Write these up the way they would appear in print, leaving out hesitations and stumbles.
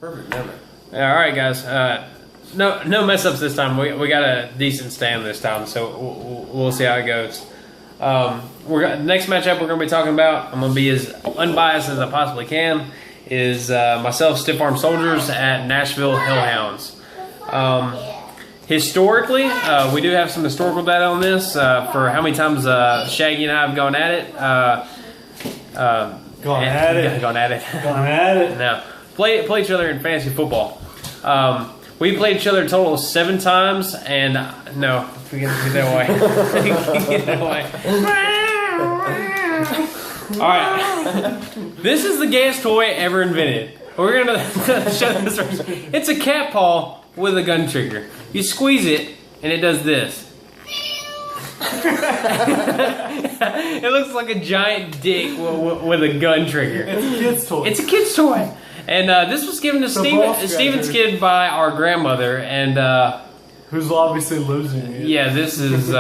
Perfect number. All right, guys. No mess ups this time. We got a decent stand this time, so we'll see how it goes. Next matchup we're going to be talking about, I'm going to be as unbiased as I possibly can, is myself, StiffArm Soldiers, at Nashville Hellhounds. Historically, we do have some historical data on this for how many times Shaggy and I have gone at it. Gone at it. No, play each other in fantasy football. We played each other a total of 7 times, and no, get that away. Get that away. All right, this is the gayest toy ever invented. We're gonna show this. It's a cat paw with a gun trigger. You squeeze it, and it does this. It looks like a giant dick with a gun trigger. It's a kid's toy. It's a kid's toy. And this was given to Steven's kid by our grandmother, and who's obviously losing it. Yeah, this is it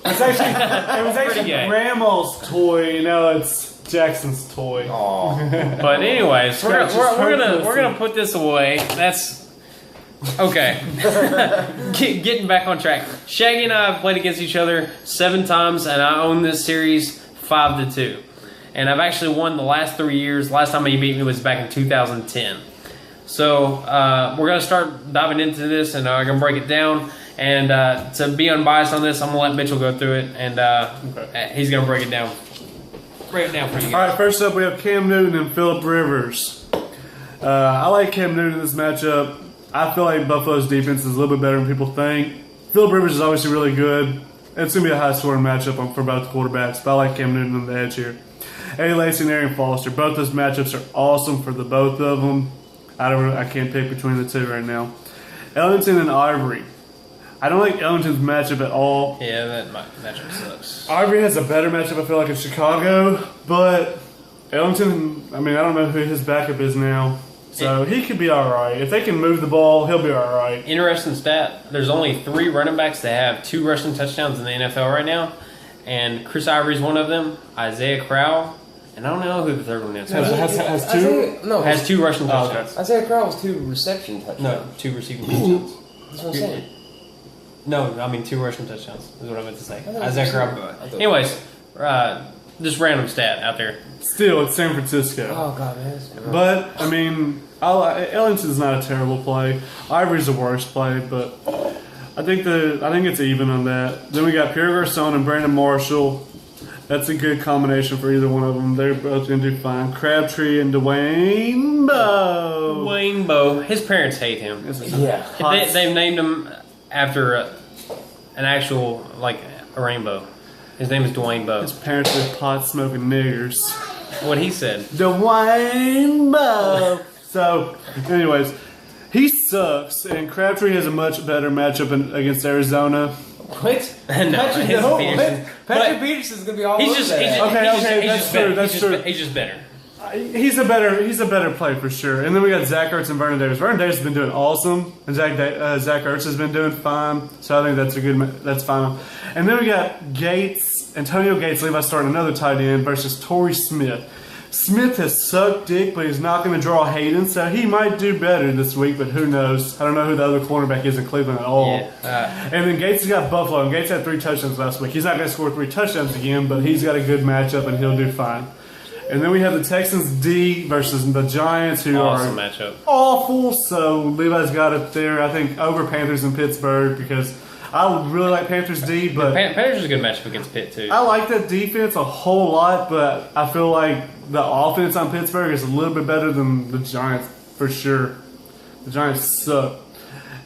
was actually Grandma's toy. You know, it's Jackson's toy. Aww. But anyways, we're gonna put this away. That's okay. Getting back on track. Shaggy and I have played against each other 7 times, and I own this series 5-2. And I've actually won the last 3 years. Last time he beat me was back in 2010. So we're going to start diving into this, and I'm going to break it down. And to be unbiased on this, I'm going to let Mitchell go through it, and he's going to break it down. Break it down for you guys. All right, first up we have Cam Newton and Phillip Rivers. I like Cam Newton in this matchup. I feel like Buffalo's defense is a little bit better than people think. Phillip Rivers is obviously really good. It's going to be a high-scoring matchup for both quarterbacks, but I like Cam Newton on the edge here. Eddie Lacy and Arian Foster. Both those matchups are awesome for the both of them. I can't pick between the two right now. Ellington and Ivory. I don't like Ellington's matchup at all. Yeah, that matchup sucks. Ivory has a better matchup, I feel like, in Chicago, but Ellington, I mean, I don't know who his backup is now. So he could be all right. If they can move the ball, he'll be all right. Interesting stat. There's only 3 running backs that have 2 rushing touchdowns in the NFL right now. And Chris Ivory's one of them. Isaiah Crowell. And I don't know who the third one is. Has 2? Has 2 rushing touchdowns. Okay. Isaiah Crowell was 2 reception touchdowns. No, 2 receiving touchdowns. That's what I'm saying. No, I mean 2 rushing touchdowns is what I meant to say. Isaiah Crowell. Anyways, just random stat out there. Still, it's San Francisco. Oh, God, man. But, I mean, Ellington's not a terrible play. Ivory's the worst play, but I think it's even on that. Then we got Pierre Garçon and Brandon Marshall. That's a good combination for either one of them. They're both going to do fine. Crabtree and Dwayne Bowe. Dwayne Bowe. His parents hate him. Yeah. They've named him after an actual, like, a rainbow. His name is Dwayne Bowe. His parents are pot-smoking niggers. What he said. Dwayne Bowe. So, anyways, he sucks, and Crabtree has a much better matchup against Arizona. What? Patrick Peterson's gonna be all he's over just, that. That's true. He's just better. He's a better play for sure. And then we got Zach Ertz and Vernon Davis. Vernon Davis has been doing awesome, and Zach Ertz has been doing fine. So I think that's fine. And then we got Antonio Gates, Levi starting another tight end versus Torrey Smith. Smith has sucked dick, but he's not going to draw Hayden, so he might do better this week, but who knows? I don't know who the other cornerback is in Cleveland at all. Yeah. And then Gates has got Buffalo, and Gates had 3 touchdowns last week. He's not going to score 3 touchdowns again, but he's got a good matchup, and he'll do fine. And then we have the Texans D versus the Giants, who awesome are matchup. Awful, so Levi's got it there, I think, over Panthers and Pittsburgh, because I really like Panthers D, but Panthers is a good matchup against Pitt too. I like that defense a whole lot, but I feel like the offense on Pittsburgh is a little bit better than the Giants for sure. The Giants suck.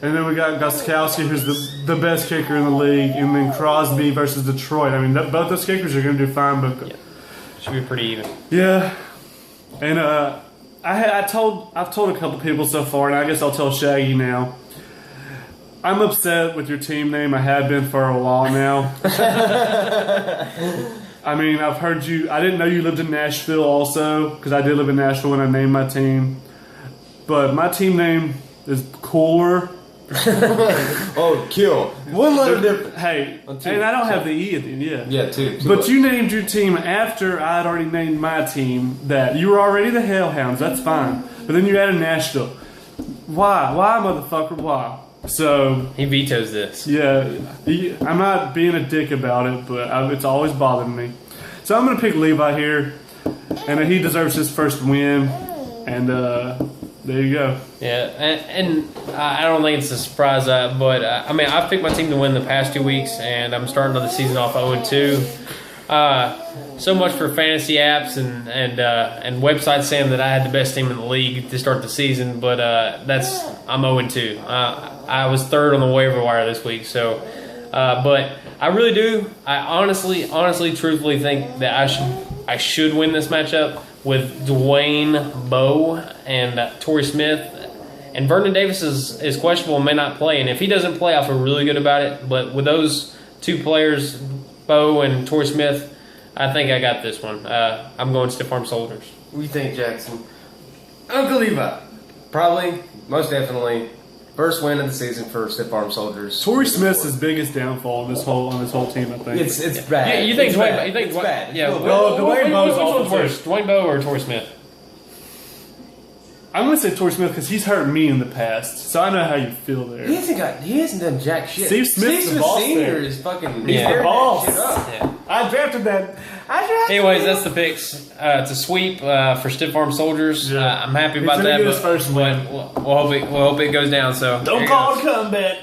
And then we got Gostkowski, who's the best kicker in the league, and then Crosby versus Detroit. I mean, both those kickers are going to do fine, but should be pretty even. Yeah. And I've told a couple people so far, and I guess I'll tell Shaggy now. I'm upset with your team name. I have been for a while now. I mean, I've heard you. I didn't know you lived in Nashville also, because I did live in Nashville when I named my team. But my team name is cooler. Oh, kill. One letter difference. Hey, and I don't have the E at the end. Yeah, two. But you named your team after I had already named my team that. You were already the Hellhounds. That's fine. But then you added Nashville. Why? Why, motherfucker? Why? So He vetoes this. yeah, I'm not being a dick about it, but it's always bothered me. So I'm gonna pick Levi here, and he deserves his first win. And there you go. Yeah, and I don't think it's a surprise, but I mean, I've picked my team to win the past 2 weeks, and I'm starting the season off 0-2. So much for fantasy apps and websites saying that I had the best team in the league to start the season, but I'm 0-2. I was third on the waiver wire this week, so but I really do. I honestly, truthfully think that I should win this matchup with Dwayne Bowe and Torrey Smith. And Vernon Davis is questionable and may not play. And if he doesn't play, I feel really good about it. But with those two players, Bowe and Torrey Smith, I think I got this one. I'm going StiffArm Soldiers. What do you think, Jackson? Uncle Levi. Probably, most definitely, first win of the season for StiffArm Soldiers. Torrey Smith's his biggest downfall on this whole team, I think. It's bad. You think it's Dwayne? bad. You think it's bad. Yeah. Dwayne Bowe's which one's awful worse, Dwayne Bowe or Torrey Smith? I'm gonna say Torrey Smith because he's hurt me in the past, so I know how you feel there. He hasn't done jack shit. Steve Smith's the boss Senior there. is fucking. He's the boss. Yeah. I drafted that. Anyways, that's the picks. It's a sweep for StiffArm Soldiers. Yeah. I'm happy He's about gonna that. get his first win. We'll hope it goes down. So Don't call it a comeback.